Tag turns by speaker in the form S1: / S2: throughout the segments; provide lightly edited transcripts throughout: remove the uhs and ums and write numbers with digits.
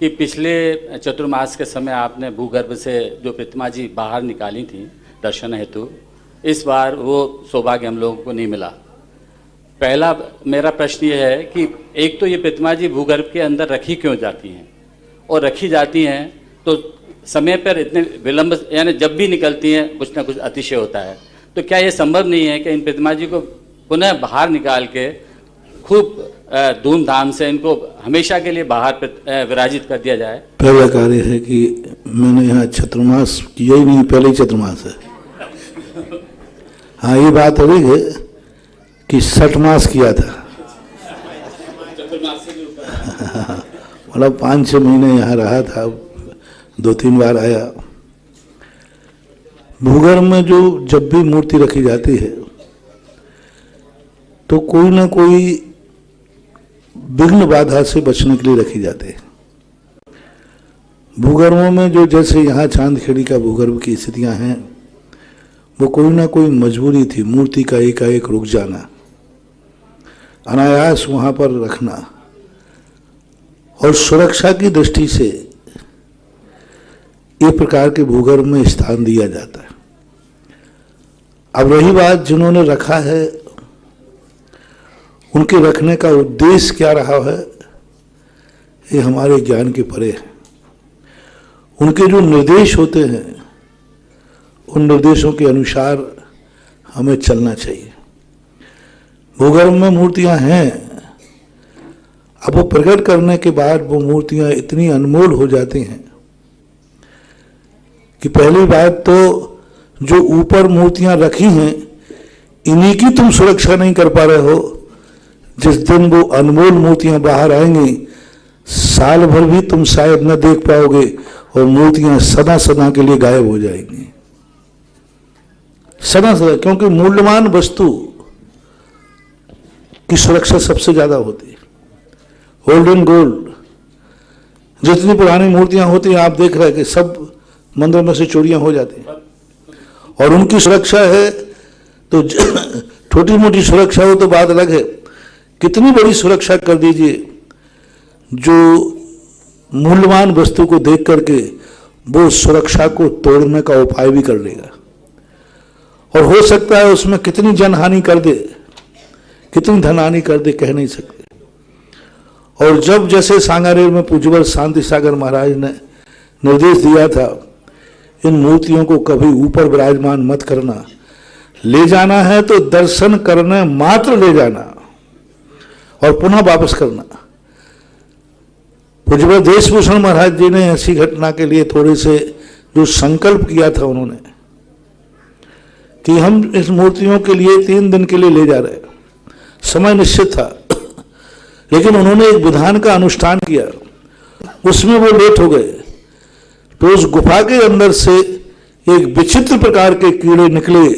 S1: कि पिछले चतुर्मास के समय आपने भूगर्भ से जो प्रतिमा जी बाहर निकाली थी दर्शन हेतु, इस बार वो सौभाग्य हम लोगों को नहीं मिला। पहला मेरा प्रश्न ये है कि एक तो ये प्रतिमा जी भूगर्भ के अंदर रखी क्यों जाती हैं, और रखी जाती हैं तो समय पर इतने विलंब, यानी जब भी निकलती हैं कुछ ना कुछ अतिशय होता है, तो क्या ये संभव नहीं है कि इन प्रतिमा जी को पुनः बाहर निकाल के खूब धूमधाम से इनको हमेशा के लिए बाहर विराजित कर दिया जाए?
S2: पहला कार्य है कि मैंने यहाँ चतुर्मास किया ही नहीं, पहले ही चतुर्मास है। हाँ, ये बात हो रही है कि 6 मास किया था, मतलब 5-6 महीने यहाँ रहा था, 2-3 बार आया। भूगर्भ में जो जब भी मूर्ति रखी जाती है तो कोई ना कोई विघ्न बाधा से बचने के लिए रखी जाती है। भूगर्भों में जो जैसे यहाँ चांदखेड़ी का भूगर्भ की स्थितियाँ हैं, वो कोई ना कोई मजबूरी थी, मूर्ति का एकाएक रुक जाना, अनायास वहाँ पर रखना, और सुरक्षा की दृष्टि से एक प्रकार के भूगर्भ में स्थान दिया जाता है। अब रही बात जिन्होंने रखा है, उनके रखने का उद्देश्य क्या रहा है, ये हमारे ज्ञान के परे है। उनके जो निर्देश होते हैं, उन निर्देशों के अनुसार हमें चलना चाहिए। भूगर्भ में मूर्तियां हैं, अब वो प्रकट करने के बाद वो मूर्तियां इतनी अनमोल हो जाती हैं कि पहली बात तो जो ऊपर मूर्तियां रखी हैं, इन्हीं की तुम सुरक्षा नहीं कर पा रहे हो। जिस दिन वो अनमोल मूर्तियां बाहर आएंगी, साल भर भी तुम शायद न देख पाओगे, और मूर्तियां सदा सदा के लिए गायब हो जाएंगी, सदा सदा। क्योंकि मूल्यवान वस्तु की सुरक्षा सबसे ज्यादा होती है। गोल्ड एंड गोल्ड, जितनी पुरानी मूर्तियां होती हैं, आप देख रहे हैं कि सब मंदिरों में से चोरियां हो जाती हैं, और उनकी सुरक्षा है तो छोटी मोटी सुरक्षा हो तो बात अलग है, कितनी बड़ी सुरक्षा कर दीजिए, जो मूल्यवान वस्तु को देख करके वो सुरक्षा को तोड़ने का उपाय भी कर लेगा, और हो सकता है उसमें कितनी जनहानि कर दे, कितनी धनहानि कर दे, कह नहीं सकते। और जब जैसे सांगानेर में पूज्यवर शांति सागर महाराज ने निर्देश दिया था, इन मूर्तियों को कभी ऊपर विराजमान मत करना, ले जाना है तो दर्शन करने मात्र ले जाना और पुनः वापस करना। पूज्यवर देशभूषण महाराज जी ने ऐसी घटना के लिए थोड़े से जो संकल्प किया था उन्होंने, कि हम इस मूर्तियों के लिए 3 दिन के लिए ले जा रहे हैं, समय निश्चित था, लेकिन उन्होंने एक विधान का अनुष्ठान किया, उसमें वो लेट हो गए, तो उस गुफा के अंदर से एक विचित्र प्रकार के कीड़े निकले,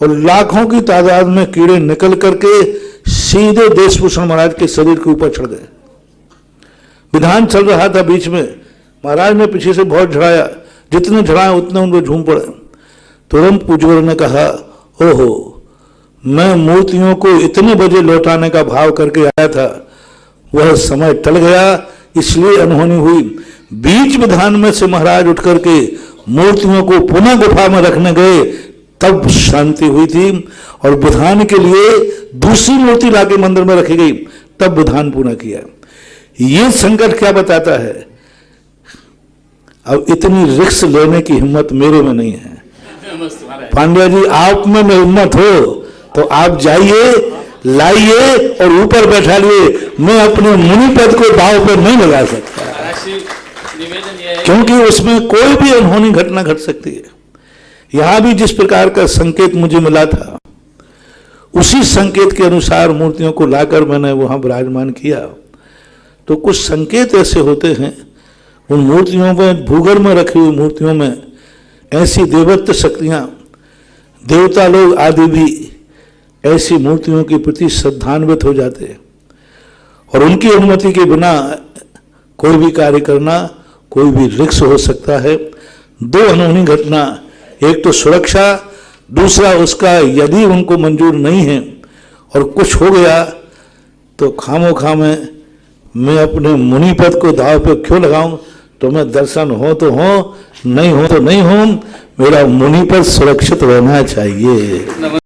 S2: और लाखों की तादाद में कीड़े निकल करके सीधे देशभूषण महाराज के शरीर के ऊपर चढ़ गए। विधान चल रहा था बीच में, महाराज ने पीछे से बहुत झड़ाया, जितने झड़ाए उतने उनको झूम पड़े। तुरंत पूज्यवर ने कहा, ओहो, मैं मूर्तियों को इतने बजे लौटाने का भाव करके आया था, वह समय टल गया, इसलिए अनहोनी हुई। बीच विधान में से महाराज उठ करके मूर्तियों को पुनः गुफा में रखने गए, तब शांति हुई थी, और विधान के लिए दूसरी मूर्ति लाके मंदिर में रखी गई, तब विधान पूर्ण किया। ये संकट क्या बताता है? अब इतनी रिस्क लेने की हिम्मत मेरे में नहीं है। पांड्या जी, आप में हिम्मत हो तो आप जाइए, लाइए और ऊपर बैठा लिए। मैं अपने मुनि पद को दांव पर नहीं लगा सकता, क्योंकि उसमें कोई भी अनहोनी घटना घट सकती है। यहां भी जिस प्रकार का संकेत मुझे मिला था, उसी संकेत के अनुसार मूर्तियों को लाकर मैंने वहां विराजमान किया। तो कुछ संकेत ऐसे होते हैं उन मूर्तियों में, भूगर्भ में रखी हुई मूर्तियों में ऐसी देवत्व शक्तियां, देवता लोग आदि भी ऐसी मूर्तियों के प्रति श्रद्धान्वित हो जाते हैं, और उनकी अनुमति के बिना कोई भी कार्य करना कोई भी रिस्क हो सकता है। 2 अनहोनी घटना, एक तो सुरक्षा, दूसरा उसका यदि उनको मंजूर नहीं है और कुछ हो गया तो खामोखा में मैं अपने मुनि पद को दाव पे क्यों लगाऊं? तो मैं दर्शन हो तो हो, नहीं हो तो नहीं हो, मेरा मुनि पद सुरक्षित रहना चाहिए।